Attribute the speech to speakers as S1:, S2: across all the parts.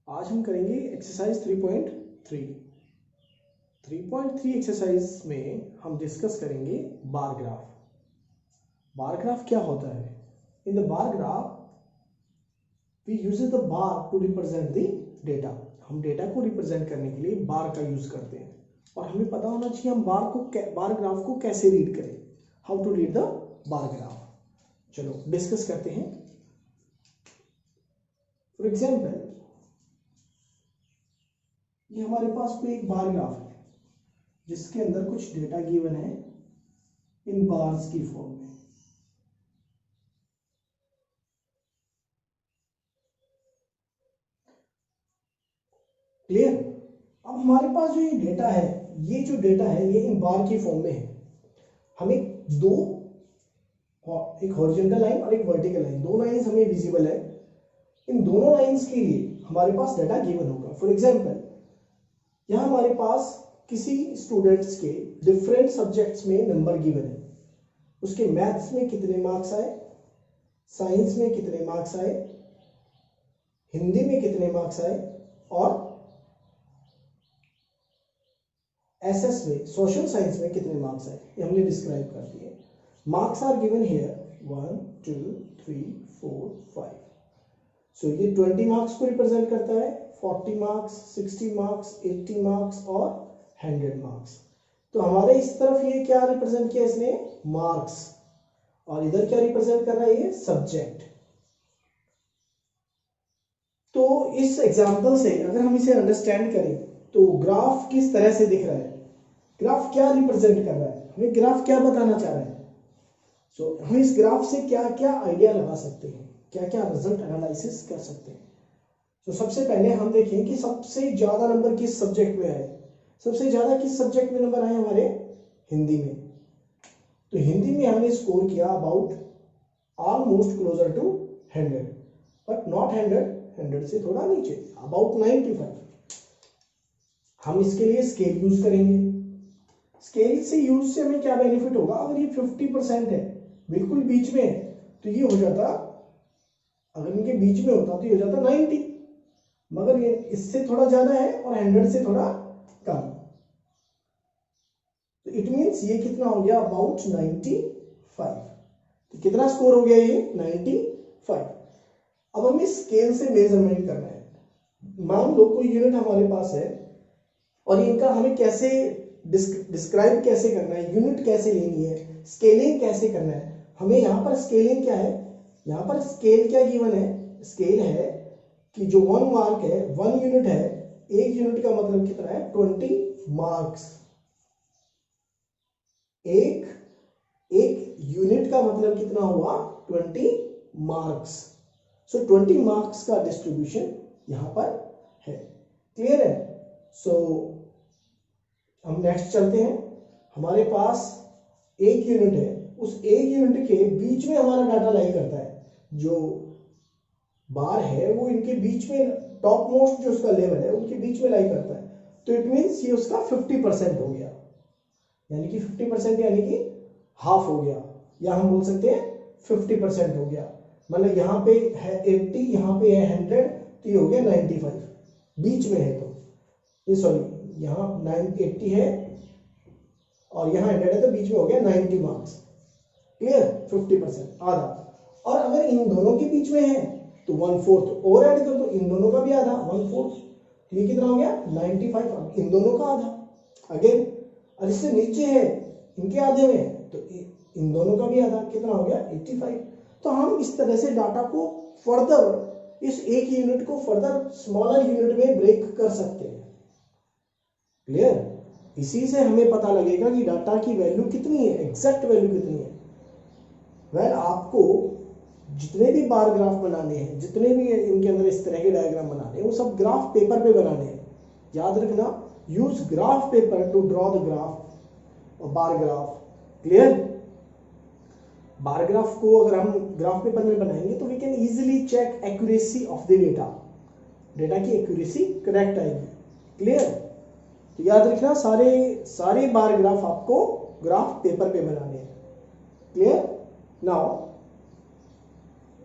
S1: आज हम करेंगे एक्सरसाइज 3.3। 3.3 एक्सरसाइज में हम डिस्कस करेंगे बार ग्राफ। बार ग्राफ क्या होता है? In the bar graph we use the bar to represent the data. हम डेटा को रिप्रेजेंट करने के लिए बार का यूज करते हैं और हमें पता होना चाहिए हम बार ग्राफ को कैसे रीड करें, how to read the bar graph. चलो डिस्कस करते हैं। फॉर एग्जाम्पल, ये हमारे पास कोई एक बार ग्राफ है जिसके अंदर कुछ डेटा गिवन है इन बार्स की फॉर्म में। क्लियर? अब हमारे पास जो ये डेटा है, ये जो डेटा है ये इन बार की फॉर्म में है। हमें दो, एक हॉरिजॉन्टल लाइन और एक वर्टिकल लाइन, दो लाइंस हमें विजिबल है। इन दोनों लाइंस के लिए हमारे पास डेटा गिवन होगा। फॉर एग्जाम्पल, यहां हमारे पास किसी स्टूडेंट्स के डिफरेंट सब्जेक्ट्स में नंबर गिवन है। उसके मैथ्स में कितने मार्क्स आए, साइंस में कितने मार्क्स आए, हिंदी में कितने मार्क्स आए और एसएस में, सोशल साइंस में कितने मार्क्स आए, ये हमने डिस्क्राइब कर दिए। Marks are given here 1 2 3 4 5। So ये 20 मार्क्स को रिप्रेजेंट करता है, 40 मार्क्स, 60 मार्क्स, 80 मार्क्स और 100 मार्क्स। तो हमारे इस तरफ ये क्या रिप्रेजेंट किया इसने, मार्क्स, और इधर क्या रिप्रेजेंट कर रहा है ये, सब्जेक्ट। तो इस एग्जांपल से अगर हम इसे अंडरस्टैंड करें तो ग्राफ किस तरह से दिख रहा है, ग्राफ क्या रिप्रेजेंट कर रहा है, हमें ग्राफ क्या बताना चाह रहा है। सो हम इस ग्राफ से क्या क्या आइडिया लगा सकते हैं, क्या क्या रिजल्ट एनालिसिस कर सकते हैं। तो सबसे पहले हम देखें कि सबसे ज्यादा नंबर किस सब्जेक्ट में आए। सबसे ज्यादा किस सब्जेक्ट में नंबर आए हमारे, हिंदी में। तो हिंदी में हमने स्कोर किया about almost closer to 100, but not 100 से थोड़ा नीचे, अबाउट 95। हम इसके लिए स्केल यूज करेंगे। स्केल से यूज से हमें क्या बेनिफिट होगा, अगर ये 50% है, बिल्कुल बीच में है, तो ये हो जाता, अगर इनके बीच में होता तो ये हो जाता 90, मगर ये इससे थोड़ा ज्यादा है और 100 से थोड़ा कम। तो इट मींस ये कितना हो गया, अबाउट 95। तो कितना स्कोर हो गया ये, 95। अब हमें स्केल से मेजरमेंट करना है। मान लो कोई यूनिट हमारे पास है और इनका हमें कैसे डिस्क्राइब कैसे करना है, यूनिट कैसे लेनी है, स्केलिंग कैसे करना है। हमें यहाँ पर स्केलिंग क्या है, यहाँ पर स्केल क्या गिवन है, स्केल है कि जो 1 मार्क है, 1 यूनिट है, एक यूनिट का मतलब कितना है, 20 मार्क्स। एक यूनिट का मतलब कितना हुआ, 20 मार्क्स। सो 20 मार्क्स का डिस्ट्रीब्यूशन यहां पर है। क्लियर है? सो हम नेक्स्ट चलते हैं। हमारे पास एक यूनिट है, उस एक यूनिट के बीच में हमारा डाटा लाई करता है। जो बार है वो इनके बीच में, टॉप मोस्ट जो उसका लेवल है उनके बीच में लाई करता है। तो इट मींस ये उसका 50% हो गया, यानी कि 50% यानी कि हाफ हो गया, या हम बोल सकते हैं 50% हो गया। मतलब यहाँ पे है 80, यहाँ पे है 100, तो ये हो गया 95, बीच में है। तो ये सॉरी, यहाँ 80 है और यहाँ 100 है, तो बीच में हो गया 90 मार्क्स। क्लियर? 50%, आधा। और अगर इन दोनों के बीच में है तो 1/4 और ऐड कर दो, इन दोनों का भी आधा, 1/4। तो ये कितना हो गया, 95, इन दोनों का आधा अगेन। और इससे नीचे है, इनके आधे में, तो इन दोनों का भी आधा, कितना हो गया, 85। तो हम इस तरह से डाटा को फर्दर, इस एक यूनिट को फर्दर स्मॉलर यूनिट में ब्रेक कर सकते हैं। क्लियर? इसी से हमें पता लगेगा कि डाटा की वैल्यू कितनी है, एग्जैक्ट वैल्यू कितनी है। वेल, आपको जितने भी बार ग्राफ बनाने हैं, जितने भी इनके अंदर इस तरह के डायग्राम बनाने हैं, वो सब ग्राफ पेपर पे बनाने हैं। याद रखना, use graph paper to draw the graph और bar graph. Clear? Bar graph को अगर हम ग्राफ पेपर में बनाएंगे तो we can easily check accuracy of the data, data की एक्यूरेसी करेक्ट आएगी। क्लियर? तो याद रखना, सारे बार ग्राफ आपको ग्राफ पेपर पे बनाने हैं। क्लियर? नाउ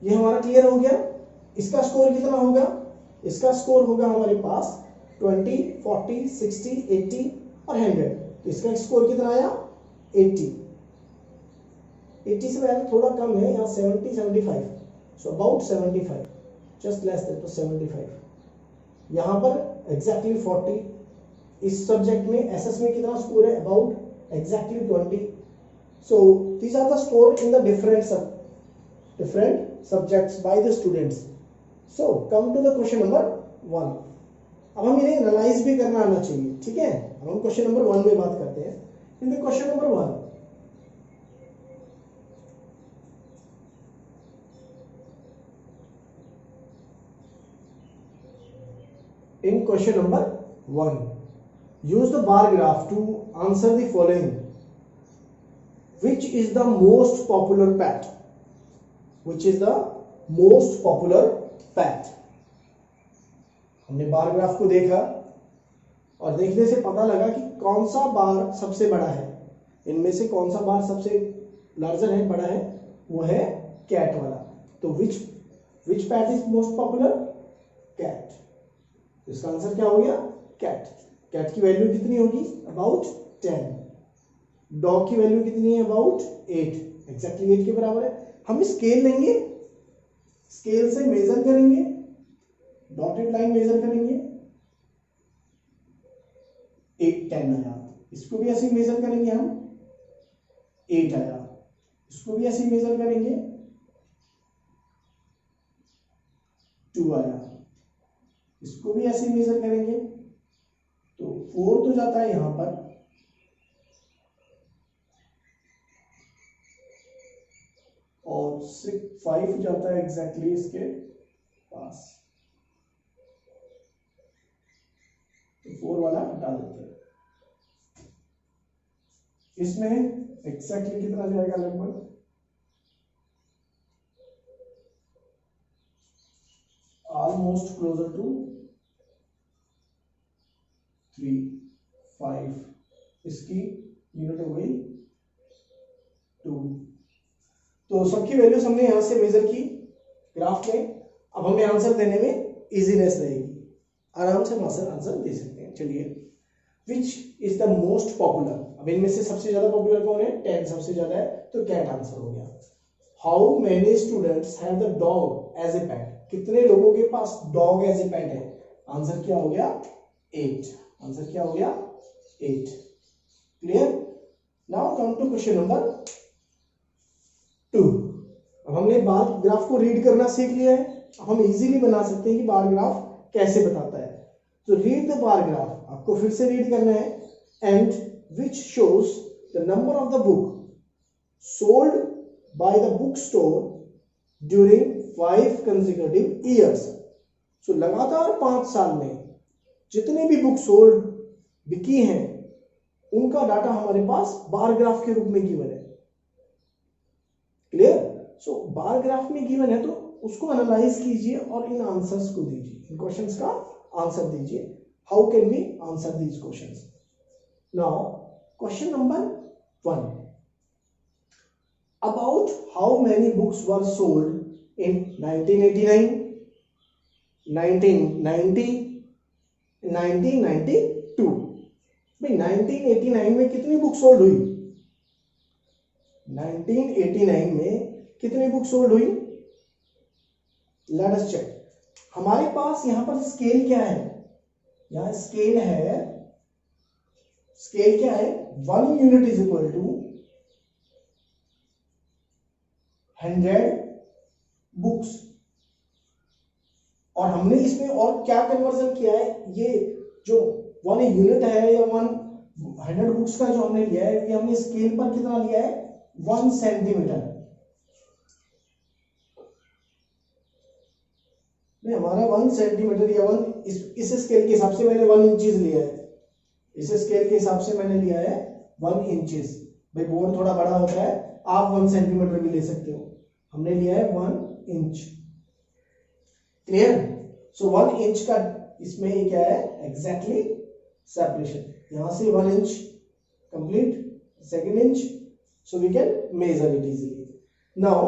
S1: ये हमारा क्लियर हो गया। इसका स्कोर कितना होगा, इसका स्कोर होगा हमारे पास 20, 40, 60, 80 और 100। तो इसका स्कोर कितना आया 80। 80 से पहले थोड़ा कम है यहाँ 70, 75, so about 75, just less than, तो 75। यहाँ पर एग्जैक्टली 40। इस सब्जेक्ट में एसएस में कितना स्कोर है about exactly 20। So these are the score in the different subjects by the students. So come to the question number 1. अब हम इन्हें एनालाइज भी करना आना चाहिए, ठीक है। अब हम क्वेश्चन नंबर 1 में बात करते हैं। In the question number 1, in question number 1, use the bar graph to answer the following. Which is the most popular pet? Which is the most popular pet? हमने बार ग्राफ को देखा और देखने से पता लगा कि कौन सा बार सबसे बड़ा है। इनमें से कौन सा बार सबसे लार्जर है, बड़ा है, वो है कैट वाला। तो which pet is most popular? Cat. इसका आंसर क्या हो गया? कैट। कैट की वैल्यू कितनी होगी? अबाउट 10। डॉग की वैल्यू कितनी है? अबाउट 8, एग्जैक्टली 8 के बराबर है। हम स्केल लेंगे, स्केल से मेजर करेंगे, डॉटेड लाइन मेजर करेंगे, 8, 10 आया। इसको भी ऐसे मेजर करेंगे हम, 8 आया। इसको भी ऐसे मेजर करेंगे, 2 आया। इसको भी ऐसे मेजर करेंगे तो 4 तो जाता है यहां पर, और 5 जाता है एग्जैक्टली इसके पास, तो 4 वाला हटा देते हैं। इसमें एग्जैक्टली कितना जाएगा? लगभग ऑलमोस्ट क्लोजर टू 3, 5। इसकी यूनिट हो गई 2। तो सबकी वैल्यूज हमने यहां से मेजर की ग्राफ में। अब हमें आंसर देने में इजीनेस रहेगी, आराम से आंसर दे सकते हैं। चलिए, which is the most popular? अब इनमें से सबसे ज्यादा पॉपुलर कौन है? 10 सबसे ज्यादा है, तो कैट आंसर हो गया। How many students have the dog as a pet? कितने लोगों के पास डॉग एज ए पेट है? आंसर क्या हो गया? 8। आंसर क्या हो गया? 8। Clear? Now come to question number 2। अब हमने बार ग्राफ को रीड करना सीख लिया है। अब हम इजीली बना सकते हैं कि बार ग्राफ कैसे बताता है। तो रीड द बार ग्राफ, आपको फिर से रीड करना है। And which shows the number of the book sold by the book store during 5 consecutive years. So लगातार 5 साल में जितने भी बुक सोल्ड बिकी हैं, उनका डाटा हमारे पास बार ग्राफ के रूप में गिवन है। क्लियर? सो बार ग्राफ में गिवन है तो उसको एनालाइज कीजिए और इन आंसर्स को दीजिए, इन क्वेश्चंस का आंसर दीजिए। How can we answer these questions? Now question number 1, about how many books were sold in 1989, 1990, 1992। भाई 1989 में कितनी बुक सोल्ड हुई? 1989 में कितनी बुक सोल्ड हुई? Let us check. हमारे पास यहां पर स्केल क्या है? यहां स्केल है, स्केल क्या है? 1 unit is equal to 100 books. और हमने इसमें और क्या कन्वर्जन किया है? ये जो 1 यूनिट है या 100 बुक्स का जो हमने लिया है, ये हमने स्केल पर कितना लिया है? 1 सेंटीमीटर। नहीं, हमारा 1 सेंटीमीटर या 1 इस स्केल के हिसाब से मैंने 1 इंचेस लिया है। इस स्केल के हिसाब से मैंने लिया है 1 इंचेस। भाई बोर्ड थोड़ा बड़ा होता है, आप 1 सेंटीमीटर भी ले सकते हो। हमने लिया है 1 इंच। क्लियर? सो 1 इंच का इसमें क्या है? Exactly separation. यहां से 1 inch complete, second inch, so we can measure it easily. Now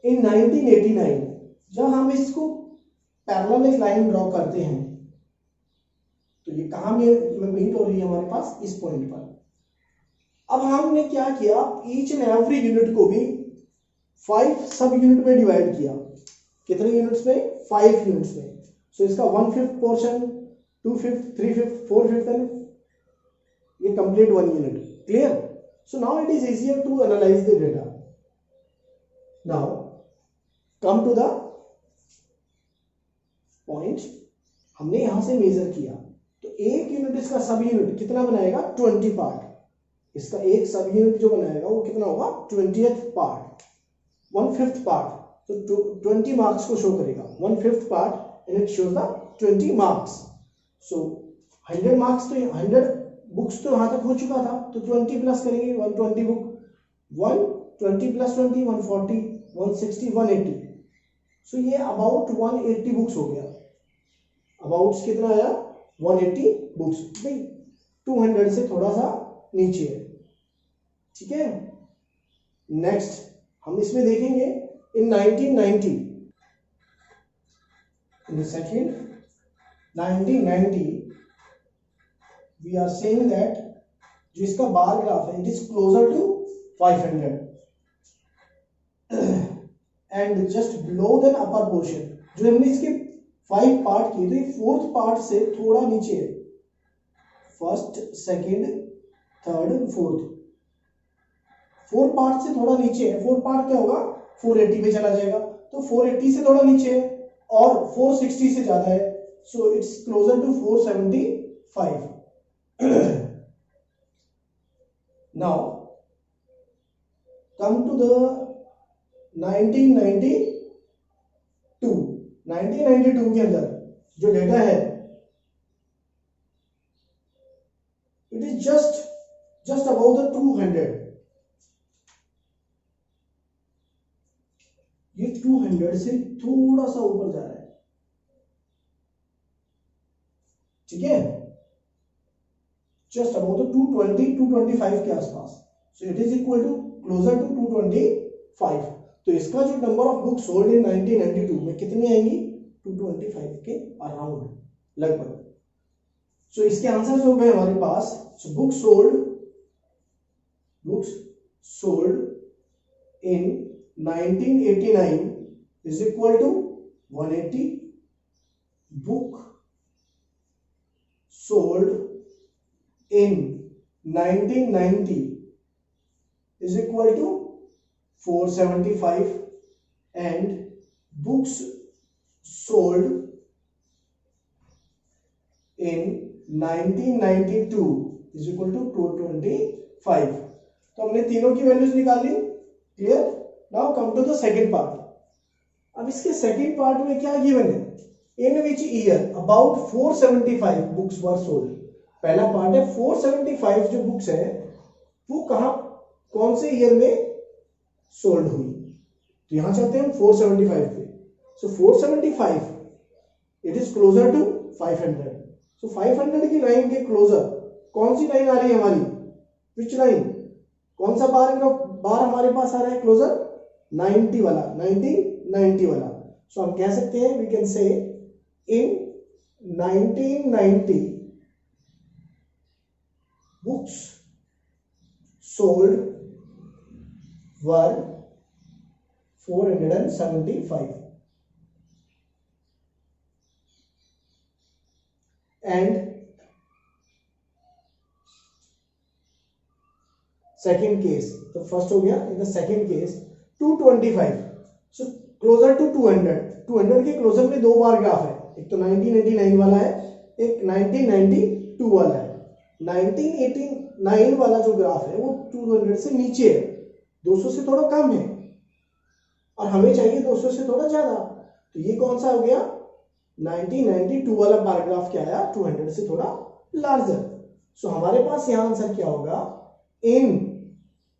S1: in 1989 जब हम इसको पैरेलल एक लाइन ड्रॉ करते हैं तो ये कहाँ में मीट हो रही है हमारे पास, इस पॉइंट पर। अब हमने क्या किया, ईच एंड एवरी यूनिट को भी 5 सब यूनिट में डिवाइड किया। कितने यूनिट्स में, 5 यूनिट्स में। सो इसका 1/5 पोर्शन, 2/5, 3/5, 4/5 एंड ये complete 1 unit. Clear? So now it is easier to analyse the data. Now come to the point. हमने यहां से मेजर किया तो एक यूनिट इसका सब यूनिट कितना बनाएगा, 20 पार्ट। इसका एक सब यूनिट जो बनाएगा वो कितना होगा, 20th पार्ट, 1/5 पार्ट। तो 20 मार्क्स को शो करेगा, 1/5 part and it shows the 20 marks. So 100 marks तो 100 बुक्स तो यहां तक हो चुका था, तो 20 प्लस करेंगे, 120 बुक, 120 प्लस 20, 140, 160, 180। सो ये अबाउट 180 बुक्स हो गया। अबाउट कितना आया, 180 बुक्स। भाई 200 से थोड़ा सा नीचे है, ठीक है। नेक्स्ट हम इसमें देखेंगे in 1990, in the second 1990 we are saying that जो इसका बार ग्राफ है it is closer to 500 and just below then upper portion. जो हमने इसके 5 पार्ट किए तो ये 4th पार्ट से थोड़ा नीचे है, 1st, 2nd, 3rd, 4th, 4 part से थोड़ा नीचे है। 4 पार्ट क्या होगा, 480 पे चला जाएगा, तो 480 से थोड़ा नीचे है और 460 से ज्यादा है, so it's closer to 475। Now come to the 1992 के अंदर जो डेटा है it is just about the 200। ये 200 से थोड़ा सा ऊपर जा रहा है, ठीक है, जस्ट अबाउट द 220, 225 के आसपास। So it is equal to closer to 225। तो इसका जो number of book sold in 1992 में कितनी आएंगी, 225 के अराउंड लगभग। सो इसके आंसर्स हो गए हमारे पास। So books sold in 1989 is equal to 180, book sold in 1990 is equal to 475 and books sold in 1992 is equal to 225। तो हमने तीनों की वैल्यूज निकाली। Clear? Now come to the second part. अब इसके सेकेंड पार्ट में क्या गिवन है, in which year about 475 books were sold. पहला पार्ट है 475 जो बुक्स है वो कौन से ईयर में सोल्ड हुई। तो यहां चलते हैं हम 475 पे। सो 475 इट इज क्लोजर टू 500। सो 500 की लाइन के क्लोजर कौन सी लाइन आ रही है हमारी, विच लाइन, कौन सा बार हमारे पास आ रहा है क्लोजर, 90 वाला, 1990 वाला। सो हम कह सकते हैं, we can say in 1990 books sold were 475 and second case, तो फर्स्ट हो गया, in the second case 225, so closer to 200। 200 के क्लोजर में 2 बार ग्राफ है, एक तो 1989 वाला है, एक 1992 वाला है। 1989 वाला जो ग्राफ है वो 200 से नीचे है, 200 से थोड़ा कम है और हमें चाहिए 200 से थोड़ा ज्यादा। तो ये कौन सा हो गया, 1992 वाला बार ग्राफ क्या आया, 200 से थोड़ा लार्जर। सो हमारे पास यहां आंसर क्या होगा, in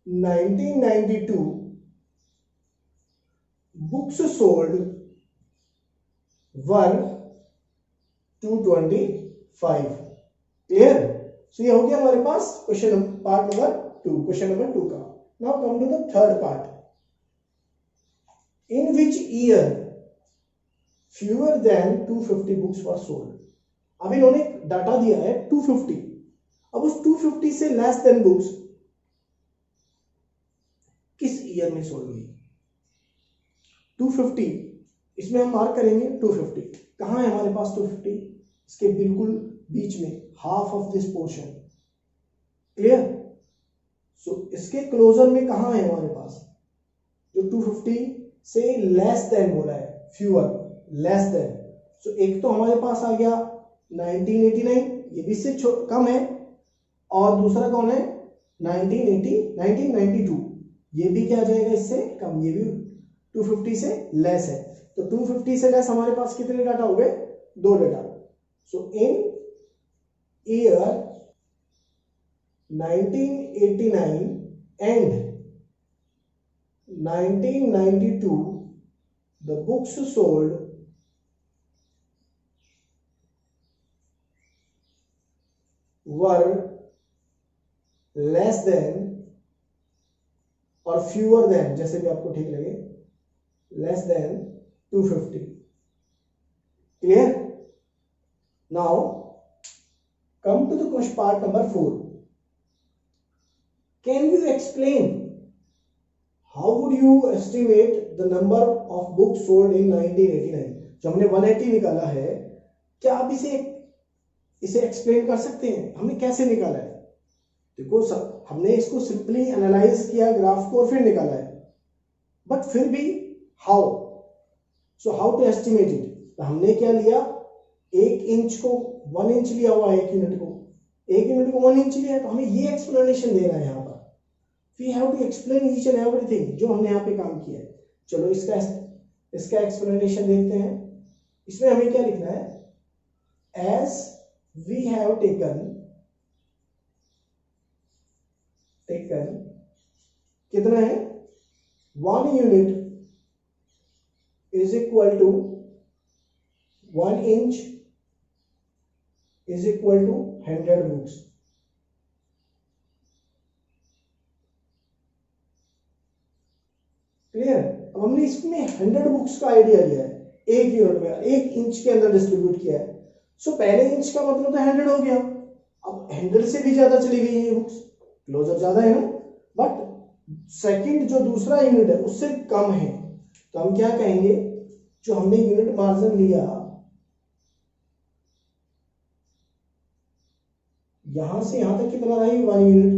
S1: 1992 books sold were 225। Clear? So ये हो गया हमारे पास question part number 2, question number 2 का। Now come to the third part, in which year fewer than 250 books were sold. अब इन्होंने डाटा दिया है 250, अब उस 250 से लेस देन बुक्स किस ईयर में सोल्ड हुई। 250 इसमें हम मार्क करेंगे 250, कहां है हमारे पास 250, इसके बिल्कुल बीच में, half of this portion, clear. So इसके क्लोजर में कहां है हमारे पास, जो 250 से लेस देन बोला है, फ्यूअर लेस देन। सो एक तो हमारे पास आ गया 1989, ये भी इससे कम है, और दूसरा कौन है 1992, ये भी क्या आ जाएगा इससे कम, ये भी 250 से लेस है। तो 250 से लेस हमारे पास कितने डाटा हो गए, 2 data. So in year 1989 and 1992 the books sold were less than और fewer than, जैसे भी आपको ठीक लगे, less than 250, clear। now come to the question part number 4. Can you explain how would you estimate the number of books sold in 1989? जो हमने 180 निकाला है, क्या आप इसे एक्सप्लेन कर सकते हैं, हमने कैसे निकाला है। देखो हमने इसको सिंपली एनालाइज किया ग्राफ को और फिर निकाला है, बट फिर भी how, so how to estimate it. तो हमने क्या लिया, 1 इंच को 1 इंच लिया हुआ है, 1 यूनिट को 1 इंच लिया है, तो हमें ये एक्सप्लेनेशन देना है यहाँ पर। We have to explain each and everything जो हमने यहाँ पे काम किया है। चलो इसका एक्सप्लेनेशन देखते हैं। इसमें हमें क्या लिखना है, एज वी हैव टेकन कितना है, 1 unit is equal to 1 inch is equal to 100 books. Clear. अब हमने इसमें 100 बुक्स का आइडिया लिया है, 1 यूनिट में 1 इंच के अंदर डिस्ट्रीब्यूट किया है। सो पहले इंच का मतलब तो 100 हो गया, अब 100 से भी ज्यादा चली गई है बुक्स, क्लोजर ज्यादा है ना, बट सेकंड जो दूसरा यूनिट है उससे कम है, तो हम क्या कहेंगे, जो हमने यूनिट मार्जिन लिया यहां से यहां तक कितना रहा, 1 यूनिट,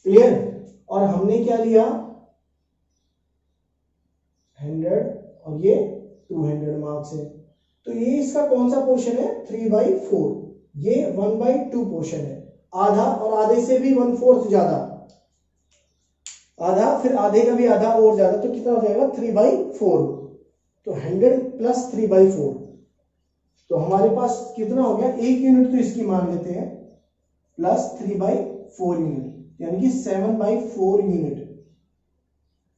S1: क्लियर। और हमने क्या लिया 100 और ये 200 मार्क्स है, तो ये इसका कौन सा पोर्शन है, 3/4, ये 1/2 पोर्शन है, आधा और आधे से भी 1/4 ज्यादा, आधा फिर आधे का भी आधा और ज्यादा, तो कितना हो जाएगा 3/4। तो 100 प्लस 3/4, तो हमारे पास कितना हो गया, 1 यूनिट तो इसकी मान लेते हैं, प्लस 3/4 यूनिट, यानी कि 7/4 यूनिट।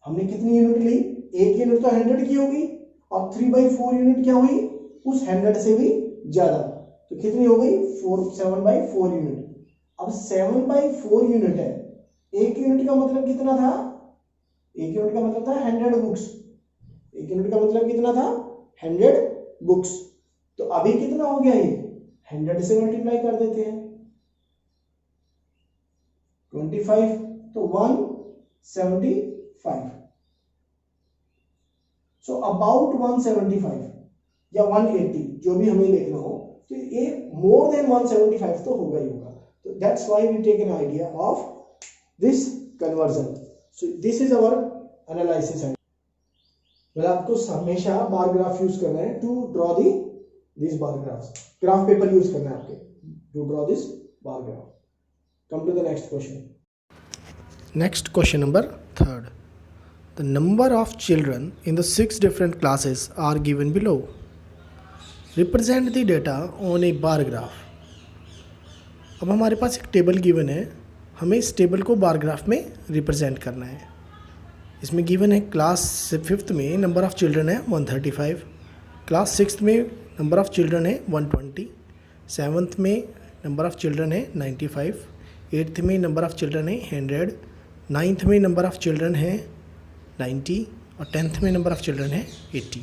S1: हमने कितनी यूनिट ली, 1 यूनिट तो 100 की होगी, और 3/4 यूनिट क्या हुई, उस 100 से भी ज्यादा, तो कितनी हो गई 7/4 यूनिट। अब 7/4 यूनिट है, 1 यूनिट का मतलब कितना था, 1 यूनिट का मतलब था 100 बुक्स, 1 यूनिट का मतलब कितना था 100 बुक्स। तो अभी कितना हो गया, ये 100 से मल्टीप्लाई कर देते हैं, 25, तो 175। सो अबाउट 175 या 180 जो भी हमें लिखना हो, तो ये मोर देन 175 तो होगा ही होगा। तो that's why we take an idea of this conversion. So this is our analysis. मतलब आपको हमेशा बार ग्राफ यूज करना है to draw this bar graphs, graph paper use करना है आपके to draw this bar graph. Come to the next question.
S2: Next question number 3rd. The number of children in the 6 different classes are given below. Represent the data on a bar graph. अब हमारे पास एक table given है, हमें इस table को bar graph में represent करना है। इसमें गिवन है क्लास 5th में नंबर ऑफ़ चिल्ड्रन है 135, क्लास 6th में नंबर ऑफ़ चिल्ड्रन है 120, 7th में नंबर ऑफ़ चिल्ड्रन है 95, 8th में नंबर ऑफ़ चिल्ड्रन है 100, 9th में नंबर ऑफ़ चिल्ड्रन है 90 और 10th में नंबर ऑफ़ चिल्ड्रन है 80।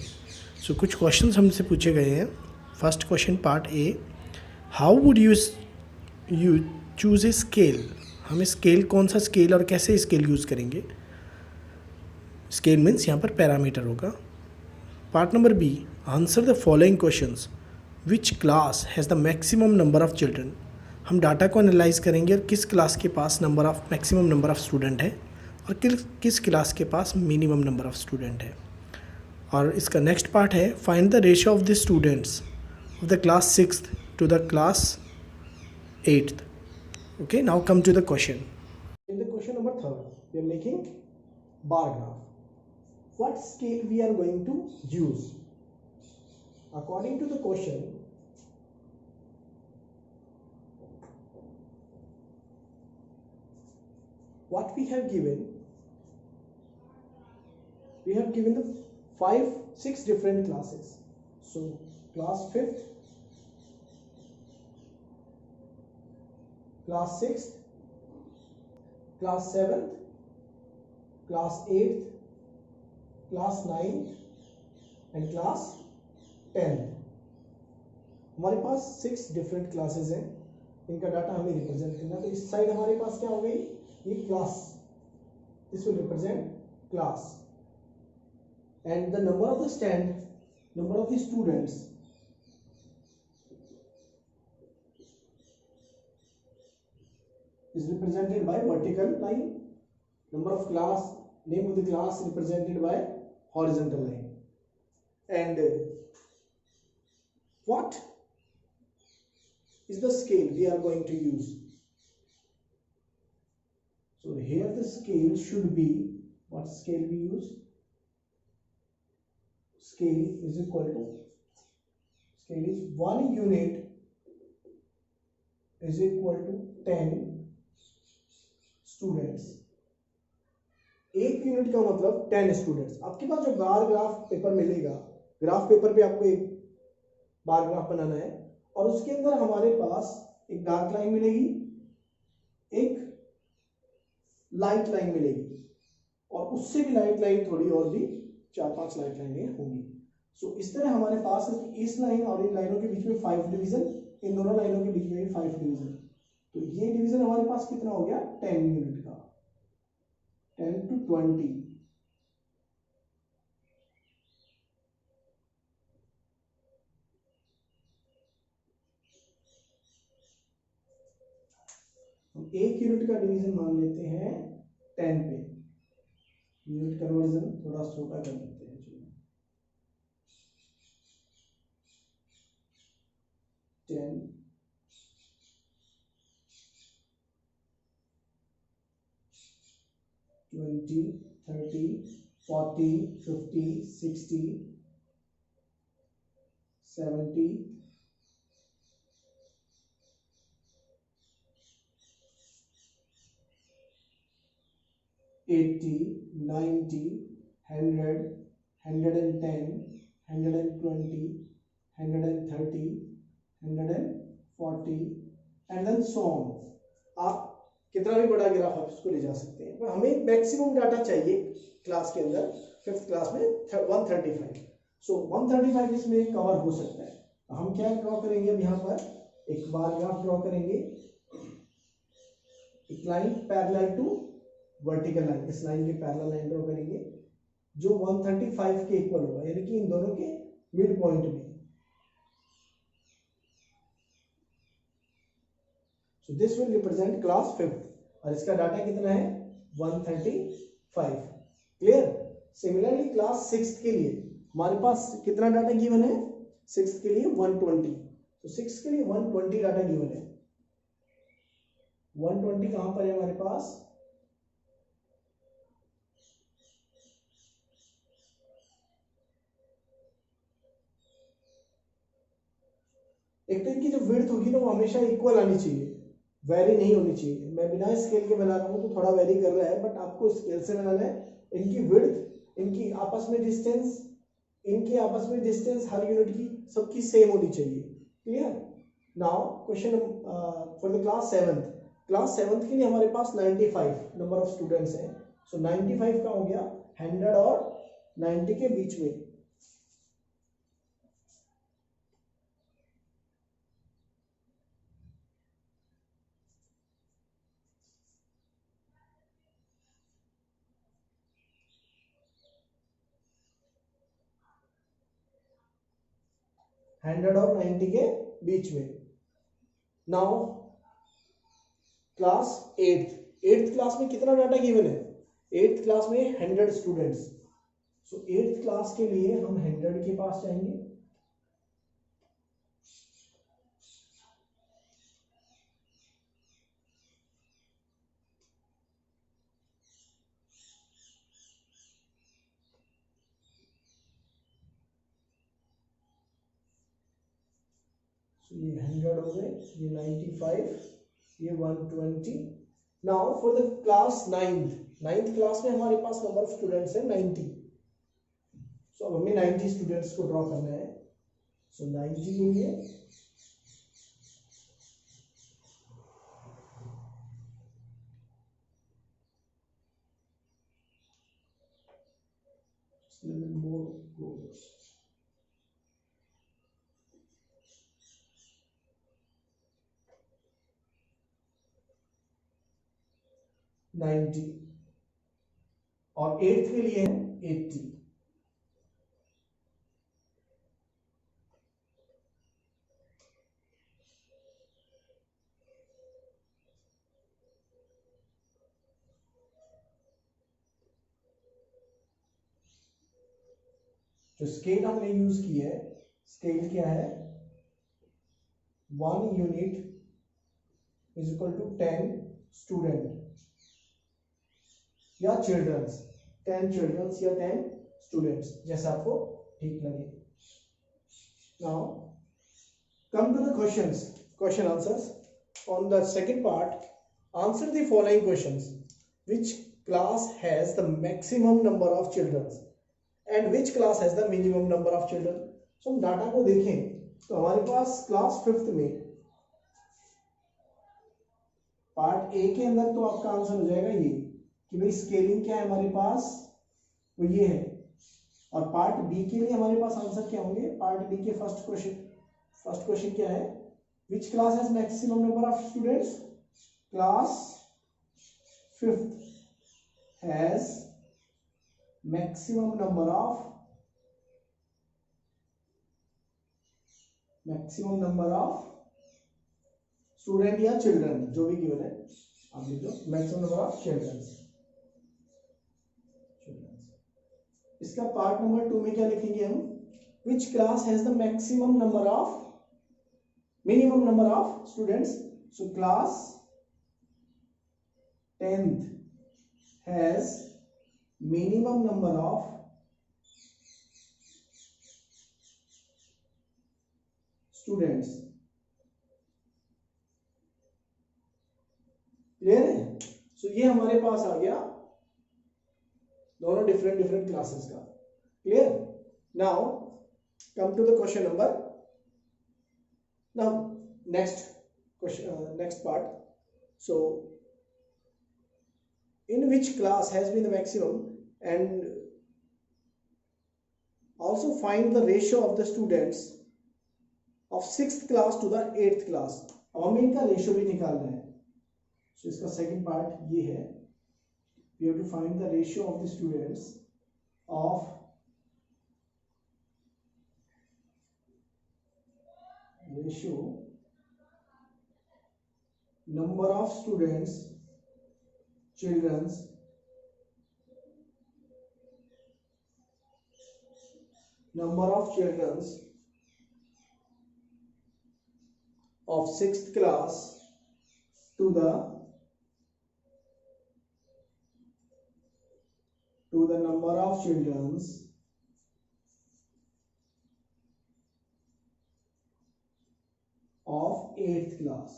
S2: सो कुछ क्वेश्चंस हमसे पूछे गए हैं. First question part A, how would you choose a scale. हम स्केल, कौन सा स्केल और कैसे स्केल यूज़ करेंगे. स्केल मीन्स यहाँ पर पैरामीटर होगा. Part number B, answer the following questions. Which class has the maximum number of children. हम डाटा को एनालाइज करेंगे और किस क्लास के पास मैक्सिमम नंबर ऑफ़ स्टूडेंट है और किस क्लास के पास मिनिमम नंबर ऑफ़ स्टूडेंट है. और इसका नेक्स्ट पार्ट है, find the ratio of the students of the class 6th to the class 8th. Okay, now come to the question.
S1: In the question number 3, we are making bar graph. What scale we are going to use? According to the question, what we have given the 6 different classes. So class 5th, class 6th, class 7th, class 8th, class 9th and class 10th. हमारे पास 6 different classes हैं, इनका data हमें represent करना. तो इस side हमारे पास क्या हो गई, ये class, this will represent class. And the number of the students is represented by vertical line. Number of class, name of the class represented by horizontal line. And what is the scale we are going to use? So here the scale should be, what scale we use? Scale is equal to, scale is 1 unit is equal to 10 students. 1 unit का मतलब 10 students. आपके पास जो graph paper मिलेगा, graph paper पे आपको एक bar graph बनाना है और उसके अंदर हमारे पास एक डार्क लाइन मिलेगी, एक लाइट लाइन मिलेगी और उससे भी लाइट लाइन थोड़ी और भी 4-5 लाइट लाइनें होंगी. सो इस तरह हमारे पास इस लाइन और इन लाइनों के बीच में 5 डिवीजन, इन दोनों लाइनों के बीच में भी 5 डिवीजन. तो ये डिवीजन हमारे पास कितना हो गया, 10 यूनिट का, 10 to 20. हम 1 यूनिट का डिवीजन मान लेते हैं 10 पे. यूनिट कन्वर्जन थोड़ा छोटा कर देते हैं. चलिए 10, 20, 30, 40, 50, 60, 70, 80, 90, 100, 110, 120, 130, 140 and then so on. आप कितना भी बड़ा ग्राफ आप इसको ले जा सकते हैं, पर हमें मैक्सिमम डाटा चाहिए क्लास के अंदर. 5th क्लास में 135. सो 135 इसमें कवर हो सकता है. हम क्या ड्रॉ करेंगे, अब यहाँ पर एक बार ग्राफ ड्रॉ करेंगे, एक line parallel to vertical line, इस लाइन के पैरेलल लाइन ड्रॉ करेंगे जो 135 के इक्वल होगा, यानी कि इन दोनों के मिड पॉइंट में. So this will represent class 5th और इसका डाटा कितना है, 135. क्लियर. सिमिलरली क्लास 6th के लिए हमारे पास कितना डाटा गिवन है, 6th के लिए 120. तो 6th के लिए 120 डाटा गिवन है. 120 कहां पर है हमारे पास, एक तो इनकी जो विड्थ होगी ना वो हमेशा इक्वल आनी चाहिए, वेरी नहीं होनी चाहिए. मैं बिना स्केल के बना रहा हूँ तो थोड़ा वेरी कर रहा है, बट आपको स्केल से बनाना है. इनकी विड्थ, इनकी आपस में डिस्टेंस हर यूनिट की सबकी सेम होनी चाहिए. Clear. Now question for the class 7th. Class 7th के लिए हमारे पास 95 नंबर ऑफ स्टूडेंट्स हैं. सो 95 का हो गया 100 और 90 के बीच में. 100 और 90 के बीच में। नाउ क्लास 8th क्लास में कितना डाटा गिवन है? 8th क्लास में 100 स्टूडेंट्स। सो 8th क्लास के लिए हम 100 के पास जाएंगे। ये 100 हो गए, ये 95, ये 120। Now for the class 9th class में हमारे पास नंबर ऑफ स्टूडेंट्स है 90। सो अब हमें 90 स्टूडेंट्स को ड्रॉ करना है। सो 90 लेंगे, more close. नाइन्टी और 8th के लिए है 80। जो स्केल हमने यूज की है, स्केल क्या है? 1 unit is equal to 10 student या चिल्ड्रंस, 10 चिल्ड्रंस या 10 स्टूडेंट्स, जैसा आपको ठीक लगे। Now come to the questions, question answers. On the second part, answer the following questions. Which class has the maximum number of childrens and which class has the minimum number of children. So हम data को देखें तो हमारे पास class 5th में part A के अंदर तो आपका आंसर हो जाएगा ये कि भाई स्केलिंग क्या है हमारे पास, वो ये है। और पार्ट बी के लिए हमारे पास आंसर क्या होंगे? पार्ट बी के फर्स्ट क्वेश्चन क्या है? विच class has maximum number of students? Class 5th has maximum number of student या चिल्ड्रन, जो भी गिवन है आप लिख दो, मैक्सिमम नंबर ऑफ चिल्ड्रन। इसका पार्ट नंबर 2 में क्या लिखेंगे हम? विच class has the maximum number of minimum number of students? So class 10th has minimum number of students। Clear है? सो ये हमारे पास आ गया दोनों डिफरेंट क्लासेस का। Clear? Now come to the question number, now next question, next part. So in which class has been the maximum, and also find the ratio of the students of 6th class to the 8th class। अब हमें इनका ratio भी निकालना है। सो इसका second part ये है, we have to find the ratio of the students of number of students, children's number of children's of 6th class to the number of children's of 8th class।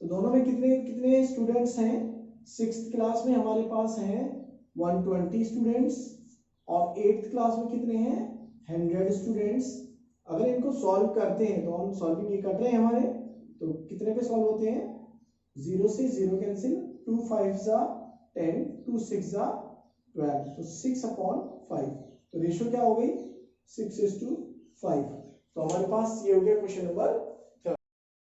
S1: तो दोनों में कितने कितने स्टूडेंट्स हैं? 6th class में हमारे पास हैं 120 students और 8th क्लास में कितने हैं? 100 स्टूडेंट्स। अगर इनको सॉल्व करते हैं तो हम सॉल्विंग ये कर रहे हैं हमारे, तो कितने पे सॉल्व होते हैं? 0 से 0 कैंसिल, 2 5 जा 10, 2 6 जा 12, तो 6/5। तो रेशियो क्या हो गई? 6:5। तो हमारे पास ये हो गया क्वेश्चन नंबर